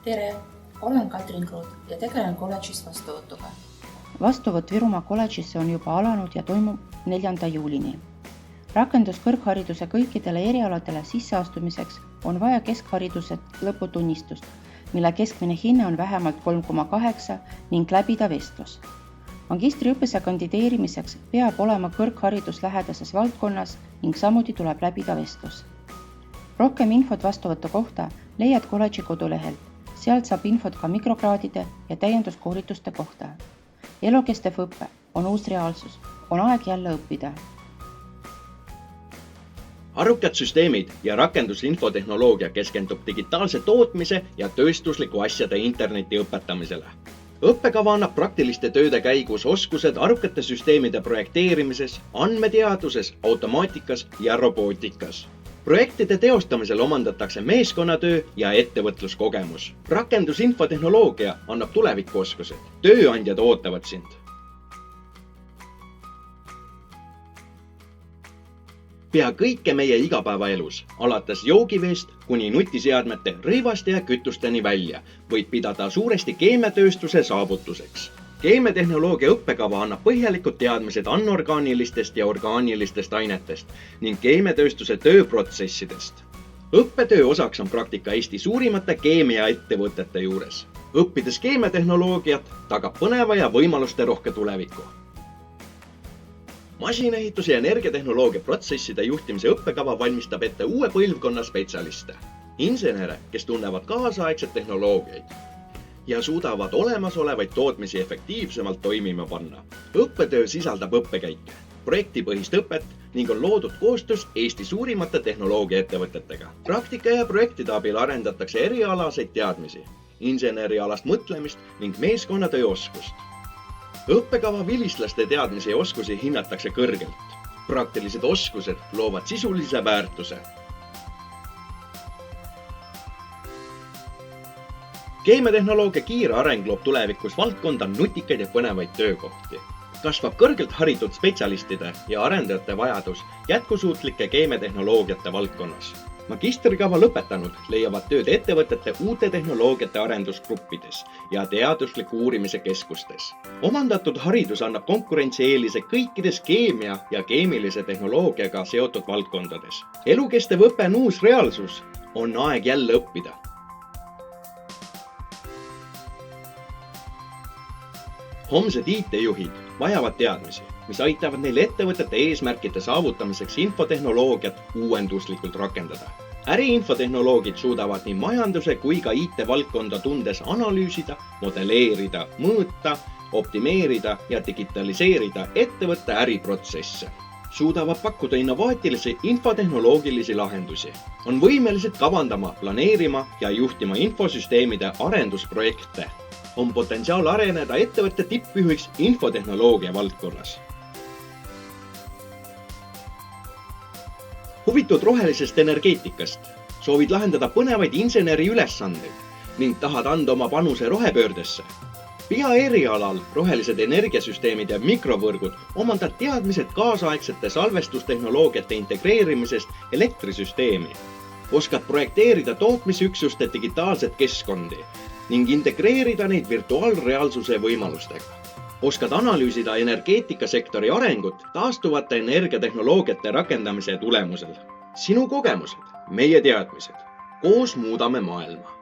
Tere, olen Katrin Kruut ja tegelen kolledžis vastuvõtuga. Vastuvõtt Virumaa kolledžisse on juba alanud ja toimub 4. juulini. Rakenduskõrghariduse kõikidele erialadele sisseastumiseks on vaja keskhariduse lõputunnistust, mille keskmine hinne on vähemalt 3,8 ning läbida vestlus. Magistriõppesse kandideerimiseks peab olema kõrgharidus lähedases valdkonnas ning samuti tuleb läbida vestlus. Rohkem infot vastuvõtu kohta leiad kolledži kodulehelt. Sealt saab infot ka mikrokraadide ja täienduskoolituste kohta. Elukestev õppe on uus reaalsus. On aeg jälle õppida. Arukad süsteemid ja rakendusinfotehnoloogia keskendub digitaalse tootmise ja tööstusliku asjade interneti õpetamisele. Õppekava annab praktiliste tööde käigus oskused arukate süsteemide projekteerimises, andmeteaduses, automaatikas ja robootikas. Projektide teostamisel omandatakse meeskonnatöö ja ettevõtluskogemus. Rakendusinfotehnoloogia annab tulevikuoskused. Tööandjad ootavad sind. Pea kõike meie igapäevaelus, alates joogiveest kuni nutiseadmete, rõivaste ja kütusteni välja, võid pidada suuresti keemiatööstuse saavutuseks. Keemiatehnoloogia õppekava annab põhjalikud teadmised anorgaanilistest ja orgaanilistest ainetest ning keemiatööstuse tööprotsessidest. Õppetöö osaks on praktika Eesti suurimate keemiaettevõtete juures. Õppides keemiatehnoloogiat tagab põneva ja võimaluste rohke tuleviku. Masinehituse ja energiatehnoloogia protsesside juhtimise õppekava valmistab ette uue põlvkonna spetsialiste. Insenere, kes tunnevad kaasaegset tehnoloogiaid ja suudavad olemasolevaid tootmisi efektiivsemalt toimima panna. Õppetöö sisaldab õppekäike, projektipõhist õpet ning on loodud koostöös Eesti suurimate tehnoloogiaettevõtetega. Praktika ja projektide abil arendatakse erialaseid teadmisi, insenerialast mõtlemist ning meeskonnatöö oskust. Õppekava vilistlaste teadmisi ja oskusi hinnatakse kõrgelt. Praktilised oskused loovad sisulise väärtuse. Keemiatehnoloogia kiire areng loob tulevikus valdkonda nutikaid ja põnevaid töökohti. Kasvab kõrgelt haritud spetsialistide ja arendajate vajadus jätkusuutlike keemiatehnoloogiate valdkonnas. Magistrikava lõpetanud leiavad tööd ettevõtete uute tehnoloogiate arendusgruppides ja teadusliku uurimise keskustes. Omandatud haridus annab konkurentsieelise kõikides keemia ja keemilise tehnoloogiaga seotud valdkondades. Elukestev õpe on uus reaalsus. On aeg jälle õppida. Homsed IT-juhid vajavad teadmisi, mis aitavad neil ettevõtete eesmärkide saavutamiseks infotehnoloogiat uuenduslikult rakendada. Äriinfotehnoloogid suudavad nii majanduse kui ka IT-valdkonda tundes analüüsida, modelleerida, mõõta, optimeerida ja digitaliseerida ettevõtte äriprotsesse. Suudavad pakkuda innovaatilisi infotehnoloogilisi lahendusi. On võimelised kavandama, planeerima ja juhtima infosüsteemide arendusprojekte. On potentsiaal areneda ettevõtte tippjuhiks infotehnoloogia valdkonnas. Huvitud rohelisest energeetikast, soovid lahendada põnevaid inseneri ülesandeid ning tahad anda oma panuse rohepöördesse. Pea erialal rohelised energiasüsteemid ja mikrovõrgud omandad teadmised kaasaegsete salvestustehnoloogiate integreerimisest elektrisüsteemi. Oskad projekteerida tootmisüksuste digitaalset keskkondi ning integreerida neid virtuaalreaalsuse võimalustega. Oskad analüüsida energeetikasektori arengut taastuvate energiatehnoloogiate rakendamise tulemusel. Sinu kogemused, meie teadmised. Koos muudame maailma.